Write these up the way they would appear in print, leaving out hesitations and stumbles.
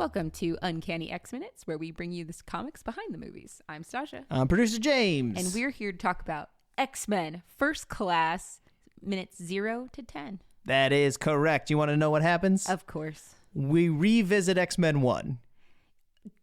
Welcome to Uncanny X Minutes, where we bring you the comics behind the movies. I'm Stasha. I'm producer James. And we're here to talk about X-Men First Class, minutes 0 to 10. That is correct. You want to know what happens? Of course. We revisit X-Men 1.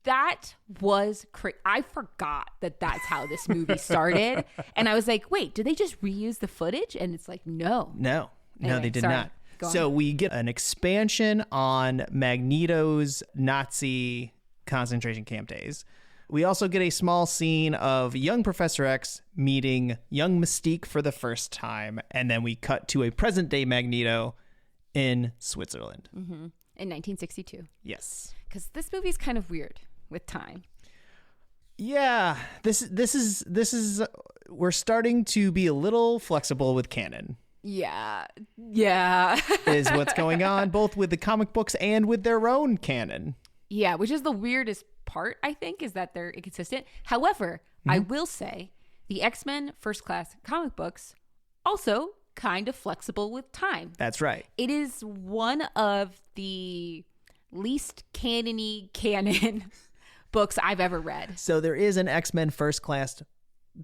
That was crazy. I forgot that that's how this movie started. And I was like, wait, did they just reuse the footage? And it's like, no. No, Anyway, they did sorry. not. Go on. So we get an expansion on Magneto's Nazi concentration camp days. We also get a small scene of young Professor X meeting young Mystique for the first time. And then we cut to a present-day Magneto in Switzerland. Mm-hmm. In 1962. Yes. Because this movie's kind of weird with time. Yeah, this is we're starting to be a little flexible with canon. Yeah. Is what's going on, both with the comic books and with their own canon. Yeah, which is the weirdest part, I think, is that they're inconsistent. However, I will say the X-Men First Class comic books also kind of flexible with time. That's right. It is one of the least canon books I've ever read. So there is an X-Men First Class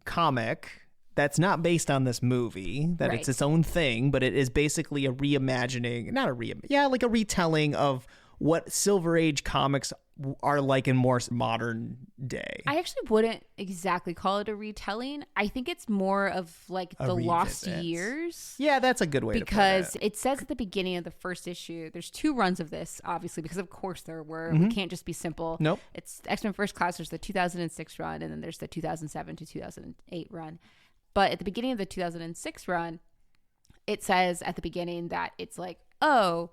comic that's not based on this movie, that Right. it's its own thing, but it is basically a reimagining, like a retelling of what Silver Age comics are like in more modern day. I actually wouldn't exactly call it a retelling. I think it's more of like A the lost revisit. years. Yeah, that's a good way to put Because it. it says at the beginning of the first issue, there's 2 runs of this, obviously, because of course there were. We can't just be simple. Nope. It's X-Men First Class, there's the 2006 run, and then there's the 2007 to 2008 run. But at the beginning of the 2006 run, it says at the beginning that it's like, oh,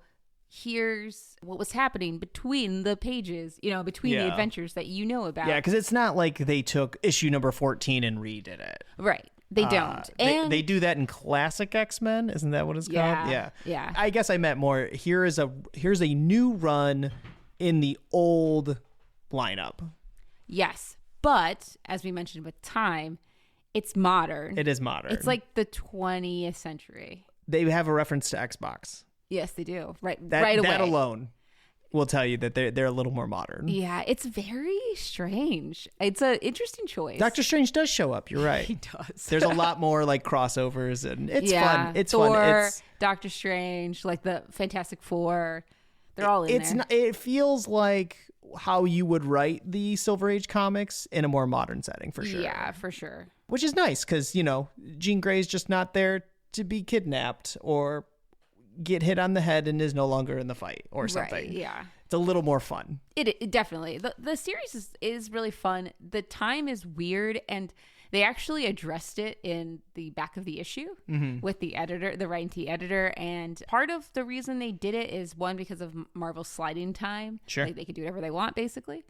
here's what was happening between the pages, between the Yeah. adventures that you know about. Yeah, because it's not like they took issue number 14 and redid it. Right. They don't. And They do that in classic X-Men. Isn't that what it's called? Yeah. I guess I meant more. Here's a new run in the old lineup. yes. But as we mentioned with time, it's modern. It is modern. It's like the 20th century. They have a reference to Xbox. Yes, they do. Right away. That alone will tell you that they're a little more modern. Yeah, it's very strange. It's an interesting choice. Doctor Strange does show up. You're right. He does. There's a lot more like crossovers, and it's fun. It's Thor, fun. It's Doctor Strange, like the Fantastic Four. They're all in there. It feels like how you would write the Silver Age comics in a more modern setting, for sure. Yeah, for sure. Which is nice because, Jean Grey's just not there to be kidnapped or get hit on the head and is no longer in the fight or something. Right, yeah. It's a little more fun. It definitely. The series is really fun. The time is weird, and they actually addressed it in the back of the issue with the editor, the writing team editor. And part of the reason they did it is, one, because of Marvel's sliding time. Sure. Like, they could do whatever they want, basically.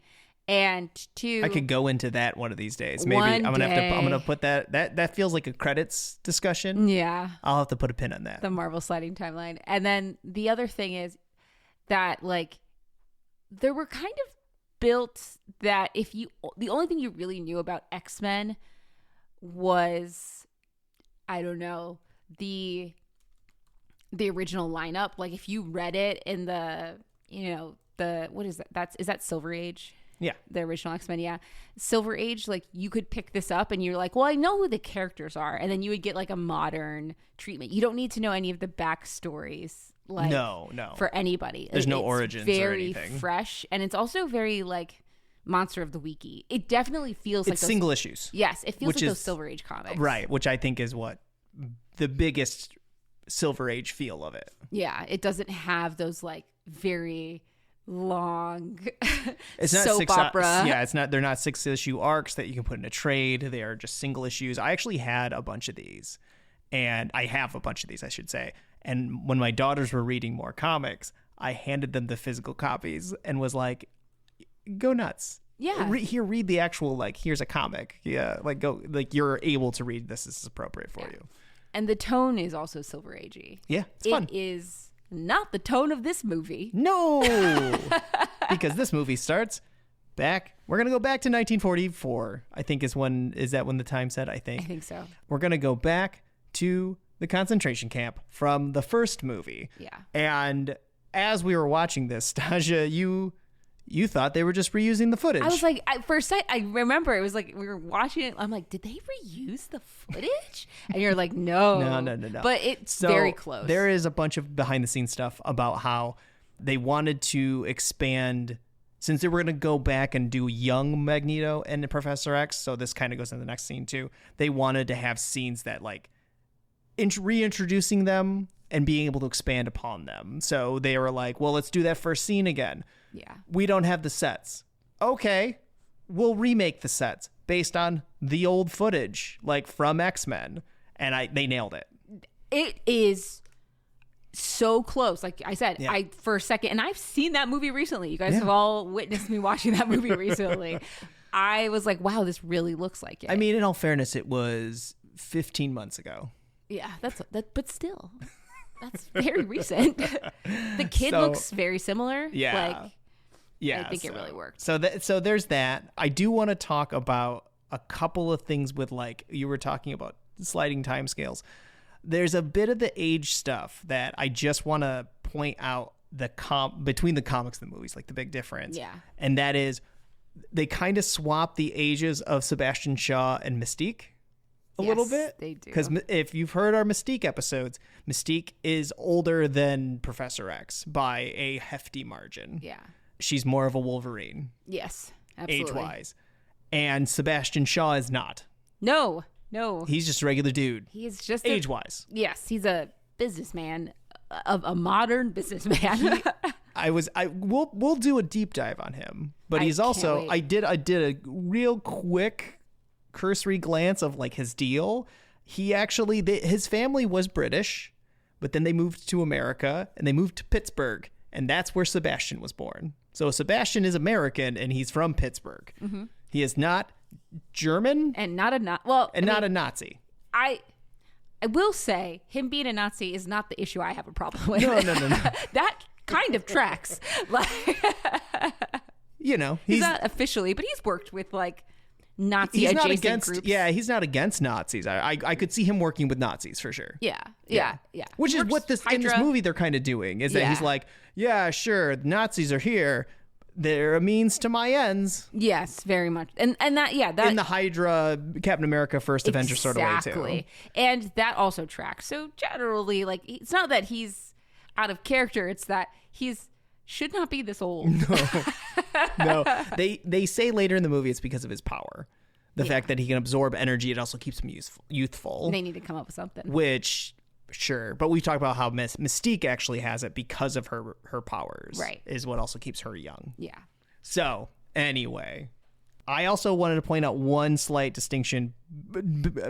And 2, I could go into that one of these days. Maybe One I'm gonna day. put that feels like a credits discussion. yeah, I'll have to put a pin on that. the Marvel sliding timeline. And then the other thing is that, like, there were kind of built that the only thing you really knew about X-Men was, I don't know, the original lineup. Like, if you read it in the what is that? Is that Silver Age? Yeah. The original X-Men, yeah. Silver Age, like, you could pick this up and you're like, well, I know who the characters are. And then you would get like a modern treatment. You don't need to know any of the backstories. Like, No. for anybody. There's no It's origins or very anything. fresh, and it's also very like Monster of the Weeky. It definitely feels like It's those, single issues. Yes, it feels which like those is- Silver Age comics. Right, which I think is what the biggest Silver Age feel of it. Yeah, it doesn't have those like very long It's not soap opera. it's not. They're not 6-issue arcs that you can put in a trade. They are just single issues. I actually had a bunch of these, and I have a bunch of these, I should say. And when my daughters were reading more comics, I handed them the physical copies and was like, "Go nuts." Yeah. Read the actual, like, here's a comic. Yeah, like, go, like, you're able to read this. This is appropriate for you. And the tone is also Silver Agey. Yeah, it's fun. It is not the tone of this movie. No, because this movie starts back. We're gonna go back to 1944. I think is when the time said. I I think think so. we're gonna go back to the concentration camp from the first movie. Yeah. And as we were watching this, Stasia, you You thought they were just reusing the footage. I was like, for a sec, I remember it was like we were watching it. I'm like, did they reuse the footage? And you're like, no. No. But it's very close. There is a bunch of behind the scenes stuff about how they wanted to expand, since they were going to go back and do young Magneto and Professor X. So this kind of goes into the next scene too. They wanted to have scenes that like reintroducing them and being able to expand upon them. So they were like, well, let's do that first scene again. Yeah. We don't have the sets. Okay, we'll remake the sets based on the old footage, like from X-Men. And they nailed it. It is so close. Like I said, Yeah. for a second, and I've seen that movie recently. You guys have all witnessed me watching that movie recently. I was like, wow, this really looks like it. I mean, in all fairness, it was 15 months ago. Yeah, but still, that's very recent. The kid looks very similar. Yeah. I think it really worked. So there's that. I do want to talk about a couple of things with, like, you were talking about sliding timescales. There's a bit of the age stuff that I just want to point out between the comics and the movies, like the big difference. Yeah. And that is they kind of swap the ages of Sebastian Shaw and Mystique a little bit. They do. Because if you've heard our Mystique episodes, Mystique is older than Professor X by a hefty margin. Yeah. She's more of a Wolverine. Yes, absolutely. Age-wise. And Sebastian Shaw is not. No. He's just a regular dude. He is just age-wise. Yes, he's a businessman, a modern businessman. We'll do a deep dive on him, but he's also. I did a real quick cursory glance of like his deal. He actually his family was British, but then they moved to America and they moved to Pittsburgh, and that's where Sebastian was born. So Sebastian is American and he's from Pittsburgh. Mm-hmm. He is not German and not a not a Nazi. I will say him being a Nazi is not the issue I have a problem with. No. That kind of tracks. Like, you know, he's not officially, but he's worked with like Nazi adjacent groups. Yeah, he's not against Nazis. I could see him working with Nazis for sure. Yeah. Which is what in this movie they're kind of doing, is that he's like, yeah, sure, Nazis are here. They're a means to my ends. Yes, very much. And that in the Hydra, Captain America, First Avenger sort of way too. Exactly. And that also tracks. So generally, like, it's not that he's out of character, it's that he's should not be this old. No. They say later in the movie it's because of his power. The fact that he can absorb energy, it also keeps him youthful. They need to come up with something. Which, sure. But we talked about how Mystique actually has it because of her powers. Right. Is what also keeps her young. Yeah. So, anyway, I also wanted to point out one slight distinction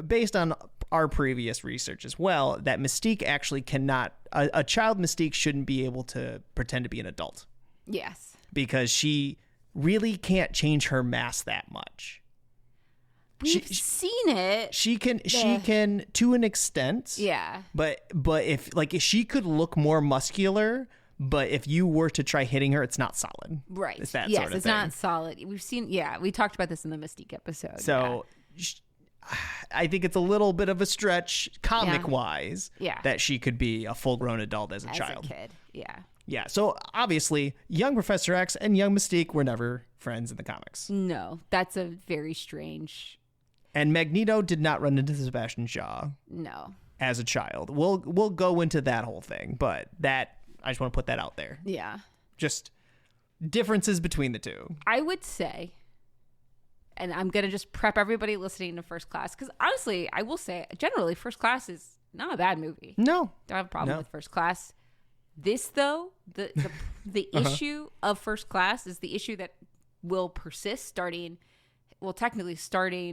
based on our previous research as well, that Mystique actually cannot, a child Mystique shouldn't be able to pretend to be an adult. Yes. Because she really can't change her mass that much. We've seen it. She can to an extent. Yeah. But if she could look more muscular, but if you were to try hitting her, it's not solid. Right. It's that yes, sort of it's thing. not solid. We've seen, we talked about this in the Mystique episode. So I think it's a little bit of a stretch comic-wise that she could be a full-grown adult as a child. As a kid, yeah. Yeah, so obviously, young Professor X and young Mystique were never friends in the comics. No, that's a very strange... And Magneto did not run into Sebastian Shaw. No. As a child. We'll go into that whole thing, but that I just want to put that out there. Yeah. Just differences between the two. I would say, and I'm going to just prep everybody listening to First Class, because honestly, I will say, generally, First Class is not a bad movie. No. Don't have a problem with First Class. This, though, the issue of First Class is the issue that will persist starting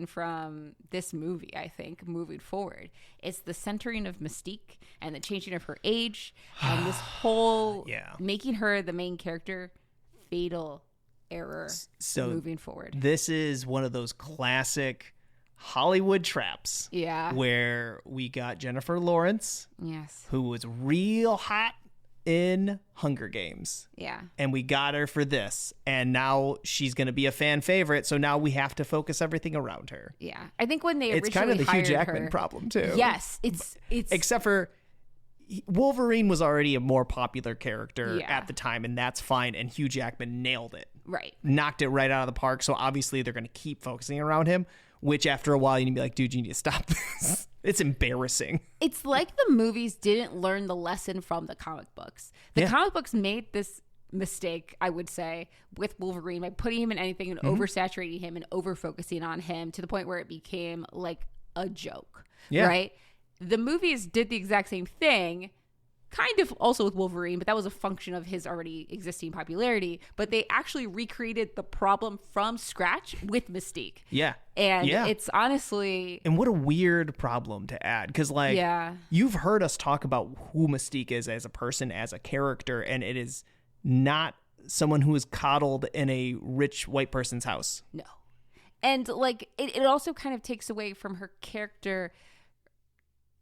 from this movie, I think, moving forward. It's the centering of Mystique and the changing of her age and this whole making her the main character, fatal error moving forward. This is one of those classic Hollywood traps. Yeah. Where we got Jennifer Lawrence. Yes. Who was real hot in Hunger Games. Yeah. And we got her for this. And now she's going to be a fan favorite. So now we have to focus everything around her. Yeah. I think when they it's originally kind of the Hugh Jackman her, problem too. Yes. It's except for Wolverine was already a more popular character Yeah. at the time, and that's fine. And Hugh Jackman nailed it. Right. Knocked it right out of the park. So obviously they're going to keep focusing around him, which after a while you need to be like, dude, you need to stop this. It's embarrassing. It's like the movies didn't learn the lesson from the comic books. The comic books made this mistake, I would say, with Wolverine by putting him in anything and oversaturating him and over-focusing on him to the point where it became like a joke. Yeah. Right? The movies did the exact same thing, kind of also with Wolverine, but that was a function of his already existing popularity. But they actually recreated the problem from scratch with Mystique. Yeah. And it's honestly... And what a weird problem to add. Because, like, you've heard us talk about who Mystique is as a person, as a character, and it is not someone who is coddled in a rich white person's house. No. And, like, it also kind of takes away from her character...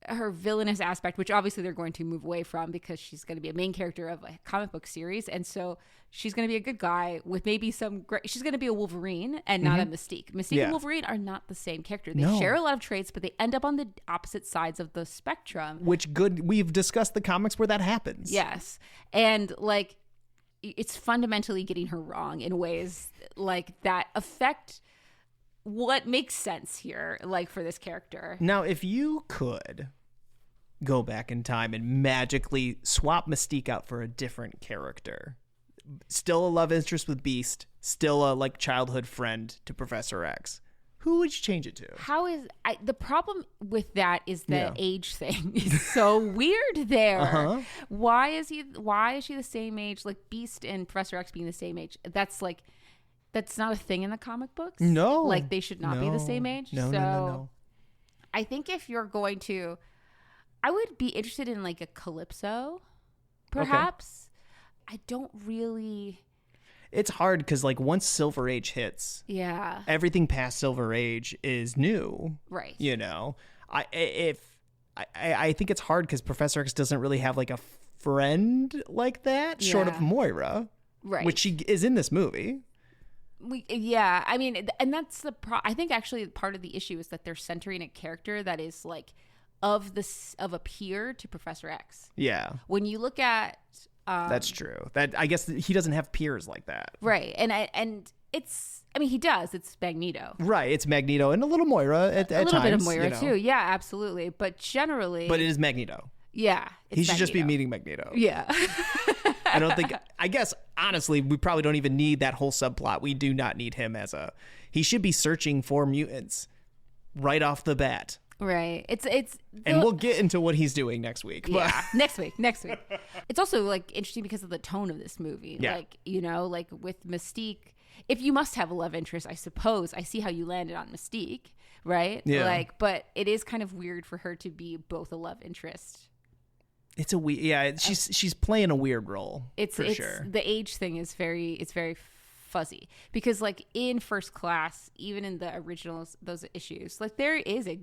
her villainous aspect, which obviously they're going to move away from because she's going to be a main character of a comic book series. And so she's going to be a good guy with maybe some great, she's going to be a Wolverine and not a Mystique. Mystique and Wolverine are not the same character. They share a lot of traits, but they end up on the opposite sides of the spectrum. We've discussed the comics where that happens. Yes. And like, it's fundamentally getting her wrong in ways like that affect what makes sense here, like for this character. Now, if you could go back in time and magically swap Mystique out for a different character, still a love interest with Beast, still a like childhood friend to Professor X, who would you change it to? The problem with that is the age thing is so weird there. Why is she the same age? Like Beast and Professor X being the same age. That's not a thing in the comic books. No. Like they should not be the same age. No. I think if you're going to, I would be interested in like a Calypso, perhaps. Okay. I don't really. It's hard because like once Silver Age hits, everything past Silver Age is new. Right. You know, I think it's hard because Professor X doesn't really have like a friend like that, short of Moira, right? Which she is in this movie. I mean, and that's I think actually part of the issue is that they're centering a character that is like of a peer to Professor X. Yeah. When you look at that's true. That I guess he doesn't have peers like that. Right. And it's, I mean, he does. It's Magneto. Right. It's Magneto and a little Moira at times. A little bit of Moira too. Yeah, absolutely. But generally. But it is Magneto. Yeah. He should just be meeting Magneto. Yeah. I guess, honestly, we probably don't even need that whole subplot. We do not need him he should be searching for mutants right off the bat. Right. And we'll get into what he's doing next week. But. Yeah. Next week. It's also like interesting because of the tone of this movie. Yeah. Like, you know, like with Mystique, if you must have a love interest, I suppose, I see how you landed on Mystique, right? Yeah. Like, but it is kind of weird for her to be both a love interest. It's a weird, she's playing a weird role. For sure. The age thing is very fuzzy because like in First Class, even in the originals, those issues, like there is a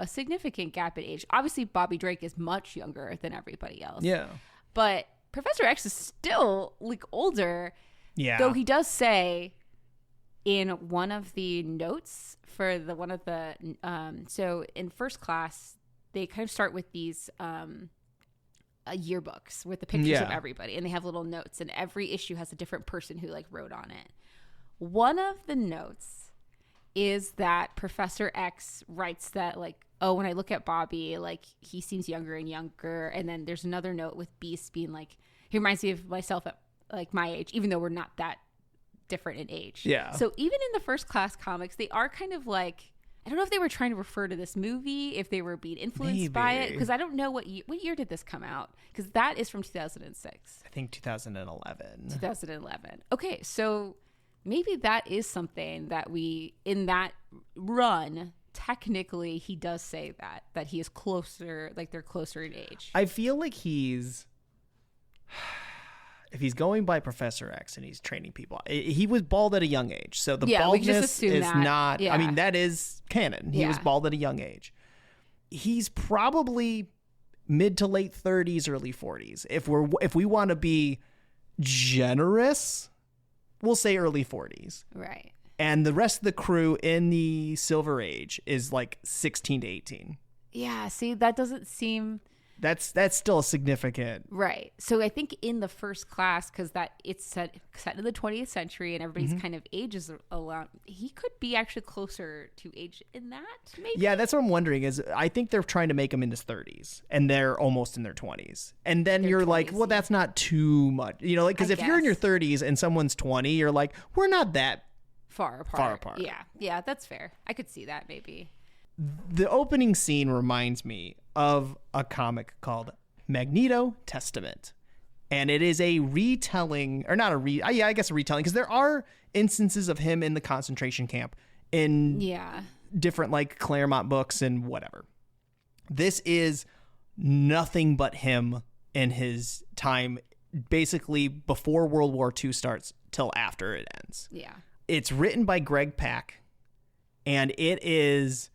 significant gap in age. Obviously, Bobby Drake is much younger than everybody else. Yeah. But Professor X is still like older. Yeah. Though he does say in one of the notes for so in First Class, they kind of start with these yearbooks with the pictures of everybody, and they have little notes, and every issue has a different person who like wrote on it. One of the notes is that Professor X writes that like, oh, when I look at Bobby, like he seems younger and younger. And then there's another note with Beast being like, he reminds me of myself at like my age, even though we're not that different in age. Yeah. So even in the First Class comics, they are kind of like, I don't know if they were trying to refer to this movie, if they were being influenced by it, because I don't know what year did this come out, because that is from 2006. I think 2011. 2011. Okay, so maybe that is something that in that run, technically he does say that he is closer, like they're closer in age. I feel like if he's going by Professor X and he's training people, he was bald at a young age. So the baldness is not, I mean, that is canon. He was bald at a young age. He's probably mid to late 30s, early 40s. If we want to be generous, we'll say early 40s. Right. And the rest of the crew in the Silver Age is like 16 to 18. Yeah, see, that doesn't seem... That's still a significant. Right. So I think in the first class, because that it's set in the 20th century and everybody's kind of ages around, he could be actually closer to age in that, maybe? Yeah, that's what I'm wondering is I think they're trying to make him in his 30s and they're almost in their 20s. And then you're 20s, like, well, that's not too much. You know, like, because if you're in your 30s and someone's 20, you're like, we're not that far apart. Yeah, that's fair. I could see that maybe. The opening scene reminds me of a comic called Magneto Testament. And it is a retelling, or not I guess a retelling, because there are instances of him in the concentration camp in different like Claremont books and whatever. This is nothing but him in his time, basically before World War II starts till after it ends. Yeah. It's written by Greg Pak, and it is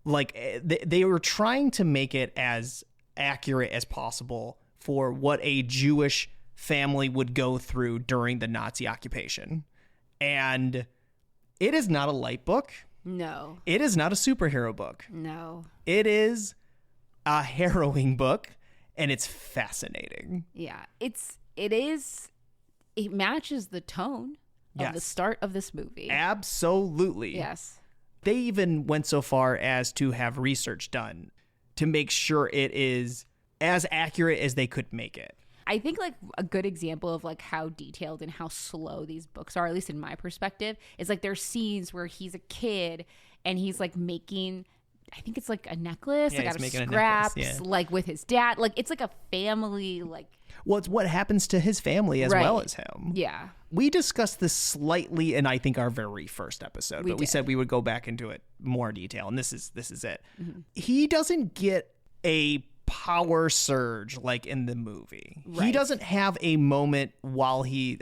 like they were trying to make it as accurate as possible for what a Jewish family would go through during the Nazi occupation. And it is not a light book. No. It is not a superhero book. No. It is a harrowing book, and it's fascinating. Yeah. It matches the tone of the start of this movie. Absolutely. Yes. They even went so far as to have research done to make sure it is as accurate as they could make it. I think like a good example of like how detailed and how slow these books are, at least in my perspective, is like there's scenes where he's a kid and he's like making, I think it's like a necklace, like out of scraps, like with his dad. Like it's like a family, like. Well, it's what happens to his family as well as him. Yeah. We discussed this slightly in I think our very first episode, but we said we would go back into it more detail, and this is it. Mm-hmm. He doesn't get a power surge like in the movie. Right. He doesn't have a moment while he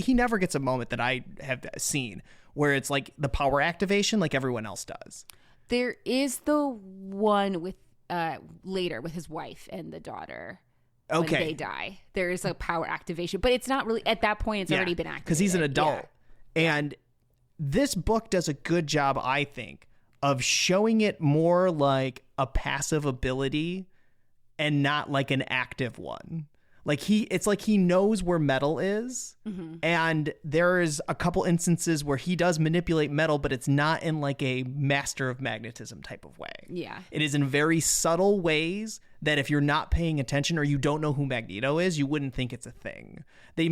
never gets a moment that I have seen where it's like the power activation like everyone else does. There is the one with later with his wife and the daughter. When they die, there is a power activation, but it's not really at that point. It's already been activated because he's an adult, and this book does a good job, I think, of showing it more like a passive ability and not like an active one. Like it's like he knows where metal is, and there is a couple instances where he does manipulate metal, but it's not in like a master of magnetism type of way. Yeah, it is in very subtle ways that if you're not paying attention or you don't know who Magneto is, you wouldn't think it's a thing. They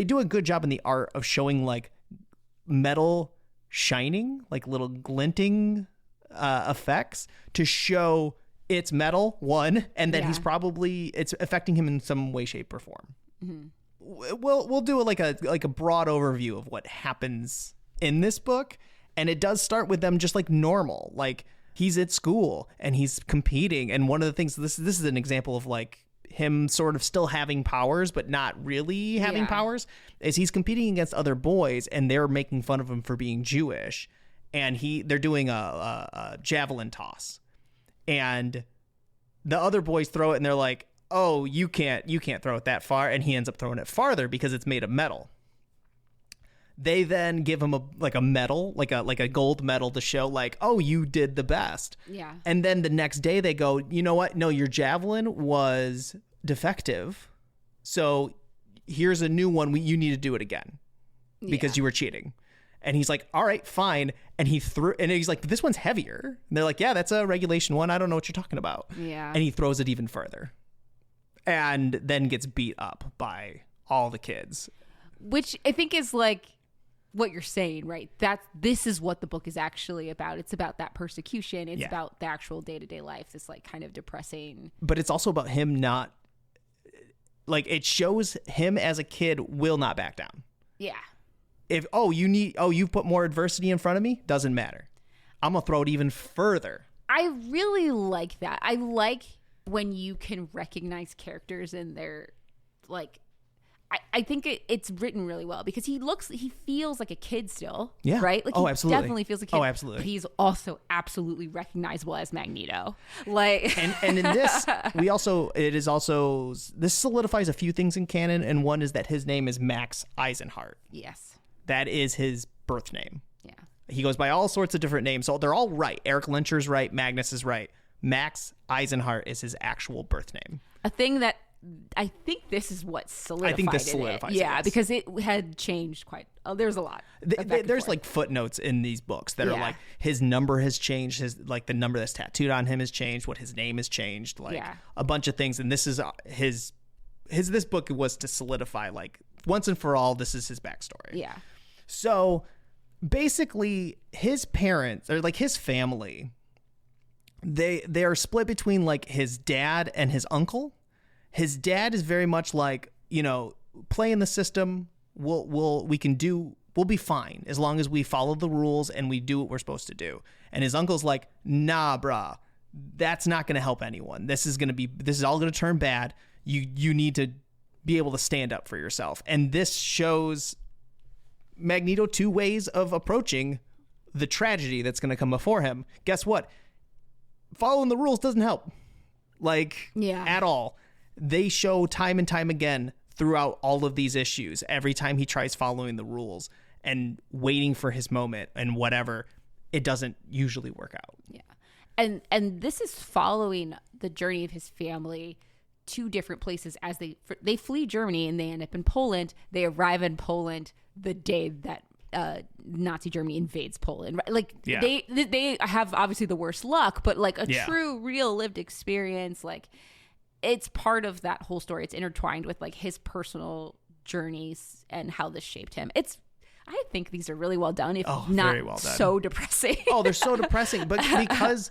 do a good job in the art of showing like metal shining, like little glinting effects to show it's metal, one, and that it's affecting him in some way, shape, or form. Mm-hmm. We'll do like a broad overview of what happens in this book, and it does start with them just like normal, like he's at school and he's competing, and one of the things this is an example of like him sort of still having powers but not really having powers is he's competing against other boys and they're making fun of him for being Jewish, and they're doing a javelin toss. And the other boys throw it and they're like, oh, you can't throw it that far. And he ends up throwing it farther because it's made of metal. They then give him a medal, like a gold medal to show like, oh, you did the best. Yeah. And then the next day they go, you know what? No, your javelin was defective. So here's a new one. You need to do it again because you were cheating. And he's like, all right, fine. And he's like, this one's heavier. And they're like, yeah, that's a regulation one. I don't know what you're talking about. Yeah. And he throws it even further and then gets beat up by all the kids. Which I think is like what you're saying, right? This is what the book is actually about. It's about that persecution. It's about the actual day-to-day life, this like kind of depressing. But it's also about him not, like it shows him as a kid will not back down. Yeah. If, you've put more adversity in front of me, doesn't matter. I'm going to throw it even further. I really like that. I like when you can recognize characters in their, like, I think it's written really well because he feels like a kid still. Yeah. Right? Like, he absolutely. Definitely feels like a kid. Oh, absolutely. But he's also absolutely recognizable as Magneto. Like, and in this, this solidifies a few things in canon. And one is that his name is Max Eisenhardt. Yes. That is his birth name. Yeah. He goes by all sorts of different names. So they're all right. Eric Lyncher's right. Magnus is right. Max Eisenhart is his actual birth name. A thing that I think this is what solidified I think this it. solidifies Yeah, it. because it had changed quite. Oh, there's a lot. There's like footnotes in these books that are like his number has changed, his like the number that's tattooed on him has changed, what his name has changed, like a bunch of things. And this is this book was to solidify like once and for all, this is his backstory. Yeah. So basically, his parents or like his family, they are split between like his dad and his uncle. His dad is very much like, you know, play in the system. We'll be fine as long as we follow the rules and we do what we're supposed to do. And his uncle's like, nah, brah, that's not going to help anyone. This is all going to turn bad. You need to be able to stand up for yourself. And this shows Magneto two ways of approaching the tragedy that's going to come before him. Guess what? Following the rules doesn't help. Like, at all. They show time and time again throughout all of these issues, every time he tries following the rules and waiting for his moment and whatever, it doesn't usually work out. Yeah. And this is following the journey of his family to different places as they flee Germany and they end up in Poland. They arrive in Poland the day that Nazi Germany invades Poland. Like they have obviously the worst luck, but like a true, real lived experience, like it's part of that whole story. It's intertwined with like his personal journeys and how this shaped him. I think these are really well done, if not very well done. So depressing. Oh, they're so depressing, but because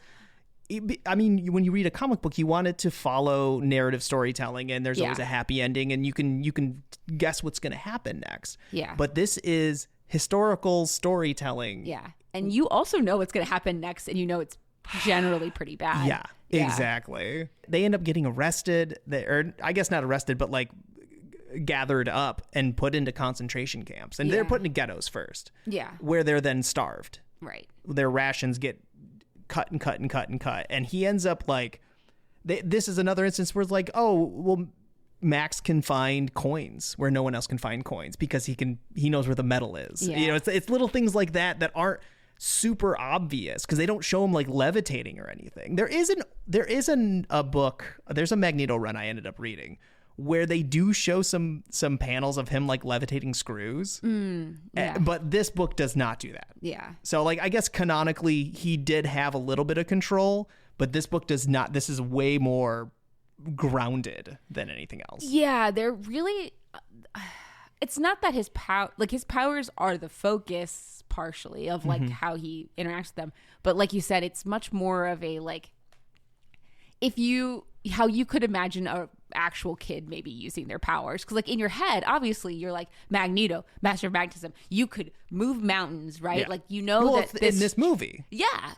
I mean, when you read a comic book, you want it to follow narrative storytelling, and there's always a happy ending, and you can guess what's going to happen next. Yeah. But this is historical storytelling. Yeah, and you also know what's going to happen next, and you know it's generally pretty bad. Yeah, exactly. They end up getting arrested, or I guess not arrested, but like gathered up and put into concentration camps, and they're put into ghettos first. Yeah, where they're then starved. Right. Their rations get cut, and he ends up like, this is another instance where it's like, oh, well, Max can find coins where no one else can find coins because he knows where the metal is. You know, it's little things like that aren't super obvious because they don't show him like levitating or anything. There's a Magneto run I ended up reading where they do show some panels of him like levitating screws. But this book does not do that. Yeah. So like, I guess canonically he did have a little bit of control, but this book does not. This is way more grounded than anything else. Yeah, they're really it's not that his powers are the focus partially of like how he interacts with them, but like you said, it's much more of a like how you could imagine a actual kid maybe using their powers, because like in your head obviously you're like Magneto, master of magnetism, you could move mountains, right? Like in this movie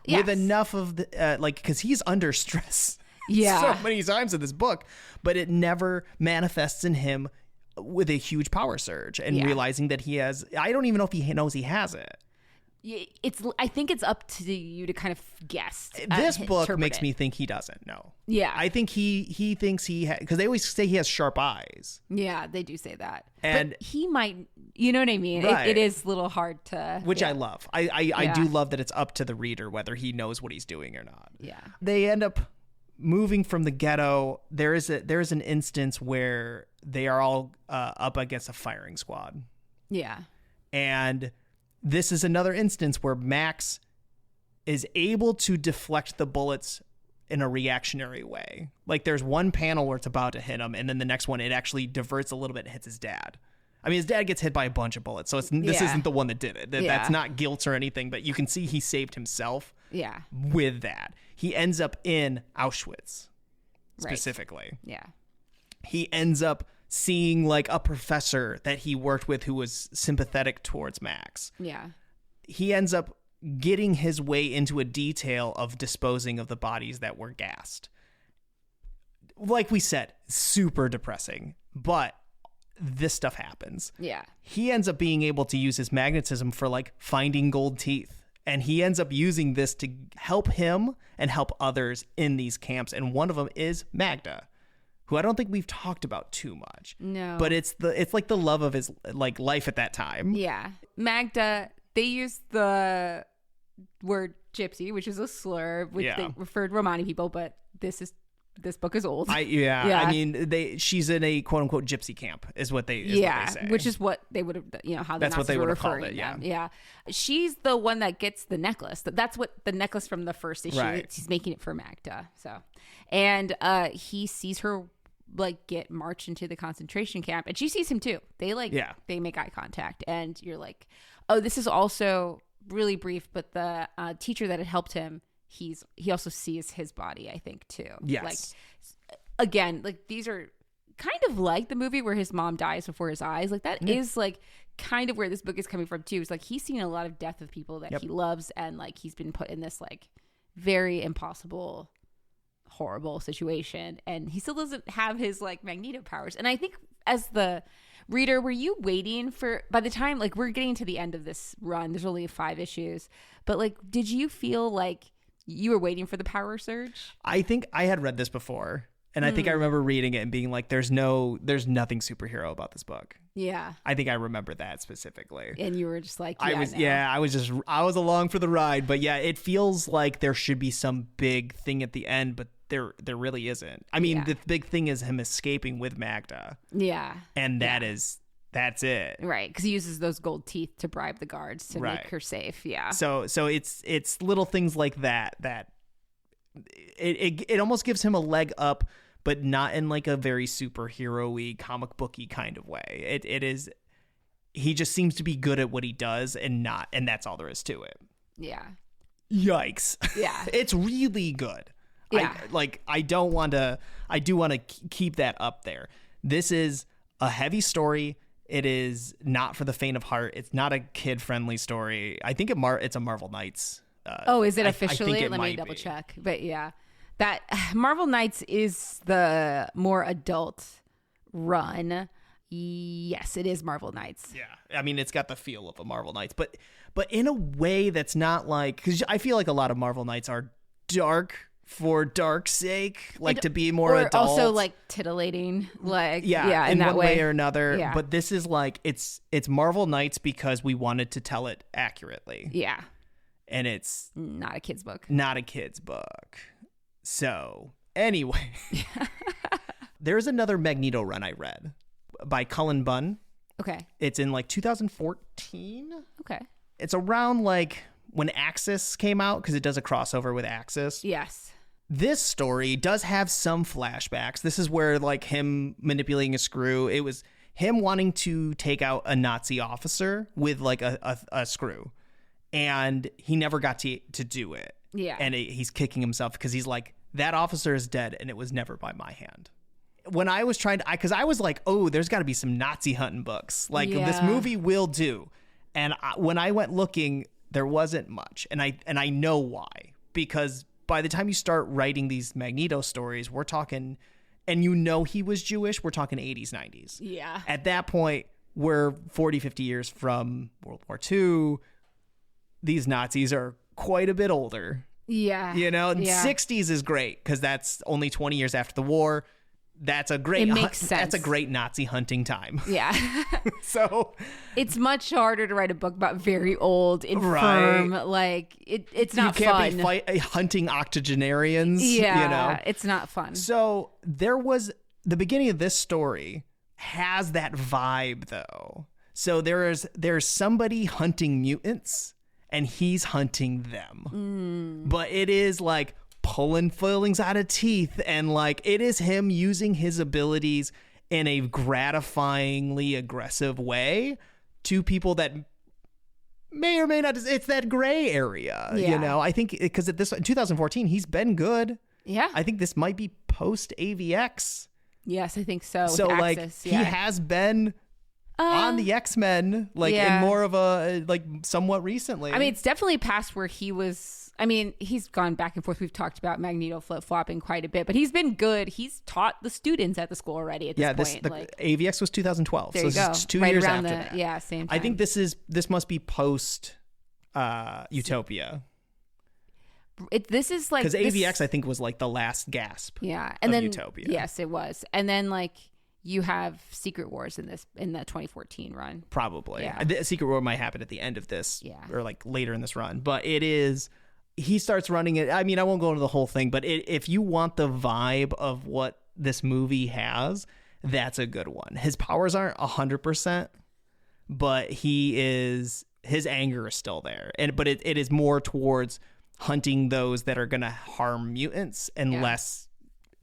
with enough of the like, because he's under stress so many times in this book, but it never manifests in him with a huge power surge and realizing that he has, I don't even know if he knows he has it. I think it's up to you to kind of guess. This book makes me think he doesn't know. Yeah. I think he thinks because they always say he has sharp eyes. Yeah, they do say that. And but he might, you know what I mean? Right. It is a little hard to. Which I love. I do love that it's up to the reader whether he knows what he's doing or not. Yeah. They end up moving from the ghetto. There is an instance where they are all up against a firing squad. Yeah. And this is another instance where Max is able to deflect the bullets in a reactionary way. Like there's one panel where it's about to hit him, and then the next one it actually diverts a little bit and hits his dad. I mean, his dad gets hit by a bunch of bullets, so this isn't the one that did it. That's not guilt or anything, but you can see he saved himself with that. He ends up in Auschwitz, specifically. Right. Yeah. He ends up seeing like a professor that he worked with who was sympathetic towards Max. Yeah. He ends up getting his way into a detail of disposing of the bodies that were gassed. Like we said, super depressing, but this stuff happens. Yeah. He ends up being able to use his magnetism for like finding gold teeth. And he ends up using this to help him and help others in these camps. And one of them is Magda, who I don't think we've talked about too much. No. But it's like the love of his like life at that time. Yeah. Magda, they use the word gypsy, which is a slur, which Yeah. they referred Romani people, but this book is old. I mean, she's in a quote unquote gypsy camp, is what they say. Which is what they would have, how the That's what Nazis they were would have called referring it. them. Yeah, she's the one that gets the necklace. That's what the necklace from the first issue. Right. He's making it for Magda. So, and he sees her like get marched into the concentration camp, and she sees him too. They they make eye contact, and you're like, oh, this is also really brief, but the teacher that had helped him, he also sees his body, I think, too. Yes. Like, again, like these are kind of like the movie where his mom dies before his eyes. Like that is like kind of where this book is coming from too. It's like he's seen a lot of death of people that he loves, and like he's been put in this like very impossible, horrible situation, and he still doesn't have his like Magneto powers. And I think as the reader, were you waiting for, by the time like we're getting to the end of this run, there's only 5 issues, but like did you feel like you were waiting for the power surge? I think I had read this before, and I think I remember reading it and being like, there's nothing superhero about this book. Yeah. I think I remember that specifically. And you were just like, I was along for the ride, but yeah, it feels like there should be some big thing at the end, but there really isn't. I mean, the big thing is him escaping with Magda. Yeah. And that's it. Right, because he uses those gold teeth to bribe the guards to make her safe. Yeah. So it's little things like that it almost gives him a leg up, but not in like a very superhero-y, comic booky kind of way. It is, he just seems to be good at what he does, and that's all there is to it. Yeah. Yikes. Yeah. It's really good. Yeah. I do want to keep that up there. This is a heavy story. It is not for the faint of heart. It's not a kid-friendly story. I think it's a Marvel Knights. Is it officially? I think it Let me might double be. check. But yeah, that Marvel Knights is the more adult run. Yes, it is Marvel Knights. Yeah. I mean, it's got the feel of a Marvel Knights, but in a way that's not like, because I feel like a lot of Marvel Knights are dark for dark's sake, like to be more adult. Also like titillating, like in that one way or another. Yeah. But this is like, it's Marvel Knights because we wanted to tell it accurately. Yeah. And it's not a kid's book. Not a kid's book. So anyway, there's another Magneto run I read by Cullen Bunn. Okay. It's in like 2014. Okay. It's around like when Axis came out, because it does a crossover with Axis. Yes. This story does have some flashbacks. This is where like him manipulating a screw. It was him wanting to take out a Nazi officer with like a screw. And he never got to do it. Yeah. And he's kicking himself because he's like, that officer is dead and it was never by my hand. When I was trying to, because I was like, oh, there's got to be some Nazi hunting books. Like this movie will do. And when I went looking, there wasn't much. And I know why. Because by the time you start writing these Magneto stories, we're talking, and he was Jewish, we're talking 80s, 90s. Yeah. At that point, we're 40, 50 years from World War II. These Nazis are quite a bit older. Yeah. 60s is great because that's only 20 years after the war. That's a great, it makes sense. That's a great Nazi hunting time. Yeah. So it's much harder to write a book about very old, infirm, like it's not fun. You can't be hunting octogenarians. Yeah. It's not fun. So there was, the beginning of this story has that vibe though. So there's somebody hunting mutants and he's hunting them. But it is like pulling fillings out of teeth, and like it is him using his abilities in a gratifyingly aggressive way to people that may or may not. It's that gray area, I think, because at this in 2014 he's been good. Yeah, I think this might be post AVX. Yes, I think so. So with like Axis, he has been on the X-Men, like in more of a like somewhat recently. I mean, it's definitely past where he was. I mean, he's gone back and forth. We've talked about Magneto flip-flopping quite a bit, but he's been good. He's taught the students at the school already at this point. The AVX was 2012. There so you go. This is 2 right years around after that. Yeah, same time. I think this must be post Utopia. This is like... Because AVX, I think, was like the last gasp and of then, Utopia. Yes, it was. And then like you have Secret Wars in the 2014 run. Probably. Yeah. The Secret War might happen at the end of this, Yeah. or like later in this run. But it is, he starts running it. I mean, I won't go into the whole thing, but if you want the vibe of what this movie has, that's a good one. His powers aren't 100%, but his anger is still there. But it is more towards hunting those that are going to harm mutants and less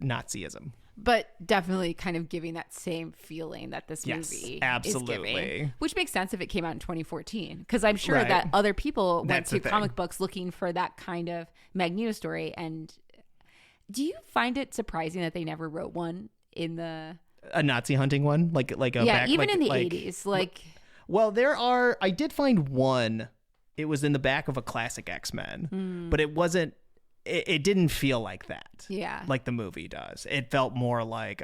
Nazism. But definitely kind of giving that same feeling that this movie absolutely. is giving. Which makes sense if it came out in 2014. Because I'm sure Right. that other people went That's to the thing. comic books looking for that kind of Magneto story. And do you find it surprising that they never wrote one in the... A Nazi hunting one? Like a even in the 80s. Well, I did find one. It was in the back of a classic X-Men. But it wasn't... It didn't feel like that. Yeah. Like the movie does. It felt more like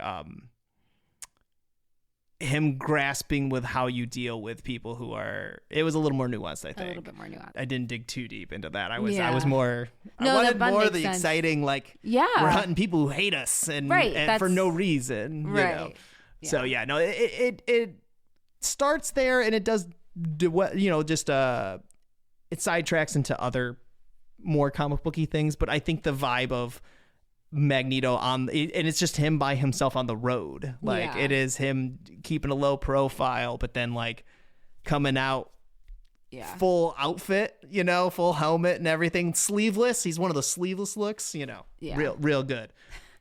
him grasping with how you deal with people who are... It was a little more nuanced, I think. A little bit more nuanced. I didn't dig too deep into that. I was Yeah. more... No, I wanted that more of the makes sense. exciting, like, Yeah. we're hunting people who hate us and for no reason. You Right. know? So, yeah, no, it starts there, and it does, just it sidetracks into other more comic booky things, but I think the vibe of Magneto and it's just him by himself on the road. Like, it is him keeping a low profile, but then like coming out full outfit, full helmet and everything, sleeveless. He's one of the sleeveless looks, real good.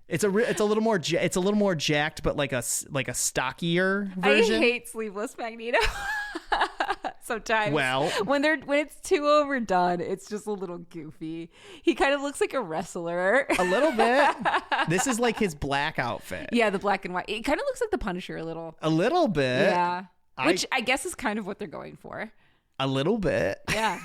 It's a little more jacked, but like a stockier version. I hate sleeveless Magneto. Sometimes, well, when it's too overdone, it's just a little goofy. He kind of looks like a wrestler. A little bit. This is like his black outfit. Yeah, the black and white. It kind of looks like the Punisher a little. A little bit. Yeah, which I guess is kind of what they're going for. A little bit. Yeah.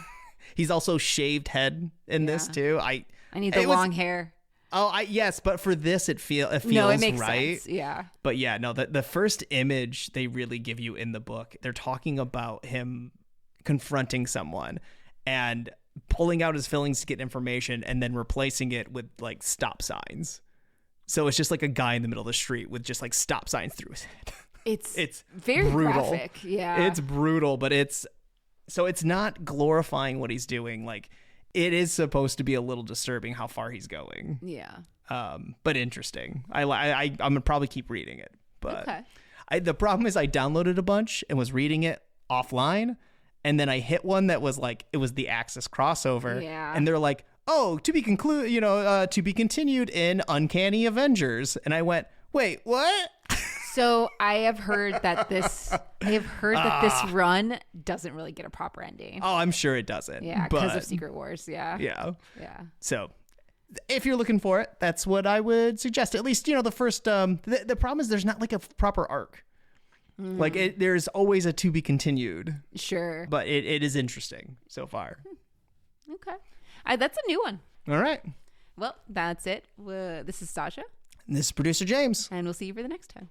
He's also shaved head in this too. I need the long hair. Oh, yes, but for this it feels no, it makes right. sense. Yeah. But yeah, no, the first image they really give you in the book, they're talking about him confronting someone and pulling out his fillings to get information and then replacing it with like stop signs. So it's just like a guy in the middle of the street with just like stop signs through his head. It's very brutal. graphic. Yeah. It's brutal, but it's not glorifying what he's doing. Like, it is supposed to be a little disturbing how far he's going. Yeah. But interesting. I'm gonna probably keep reading it. But okay. The problem is I downloaded a bunch and was reading it offline, and then I hit one that was like, it was the Axis crossover. Yeah. And they're like, oh, to be continued in Uncanny Avengers, and I went, wait, what? So I have heard that this run doesn't really get a proper ending. Oh, I'm sure it doesn't. Yeah, because of Secret Wars. Yeah. Yeah. Yeah. So if you're looking for it, that's what I would suggest. At least, the first, the problem is there's not like a proper arc. Like there's always a to be continued. Sure. But it is interesting so far. Okay. That's a new one. All right. Well, that's it. This is Sasha. This is producer James. And we'll see you for the next time.